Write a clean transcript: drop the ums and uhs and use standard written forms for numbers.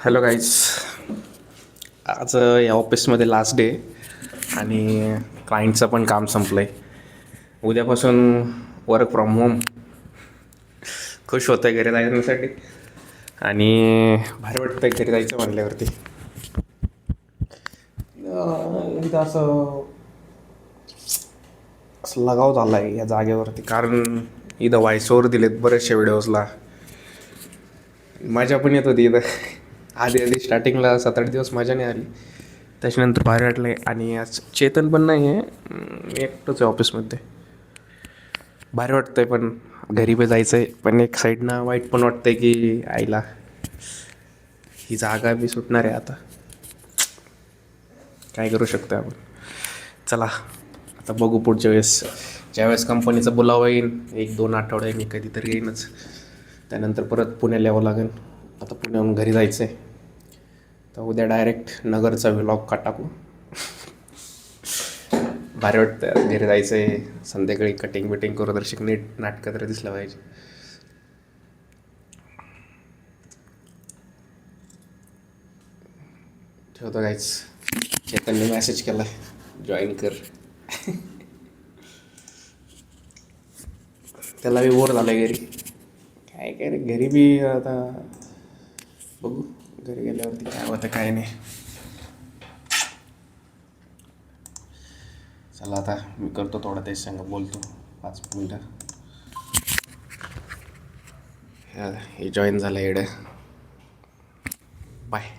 Hello guys. आज या ऑफिसमध्ये लास्ट डे आणि क्लायंटचं पण काम संपलं आहे. उद्यापासून वर्क फ्रॉम होम. खुश होतं आहे घरी जाण्यासाठी आणि भारी वाटतं आहे घरी जायचं म्हटल्यावरती. एकदा असं लगाव झाला आहे या जागेवरती, कारण इथं व्हॉइसओव्हर दिलेत बरेचशा व्हिडिओजला. मजा पण येत होती इथं. आधी स्टार्टिंगला 7-8 दिवस मजा नाही आली, त्याच्यानंतर भारी वाटलं आहे. आणि आज चेतन पण नाही आहे, मी एकटंच आहे ऑफिसमध्ये. भारी वाटतं आहे, पण घरी पण जायचं आहे. पण एक साईडनं वाईट पण वाटतं आहे की आईला ही जागा बी सुटणार आहे आता. काय करू शकतो आपण. चला आता बघू पुढच्या वेळेस, ज्यावेळेस कंपनीचा बोलावा येईल 1-2 आठवडे मी कधीतरी येईनच. त्यानंतर परत पुण्याला यावं लागेल. आता पुण्याहून घरी जायचं आहे, तर उद्या डायरेक्ट नगरचा व्लॉग का टाकू. भारी वाटतं घरी जायचं आहे. संध्याकाळी कटिंग बिटिंग करू, दर्शक नीट नाटकं तरी दिसलं पाहिजे. ठेवतो गाईच. चेतनने मेसेज केला जॉईन कर. त्याला बी बोर झालं घरी. काय काय रे, घरी बी आता बघू घरी गेल्यावरती काय होतं काय नाही. चला आता मी करतो थोडं तेच सांग, बोलतो 5 मिनटं. हे जॉईन झालं एवढं. बाय.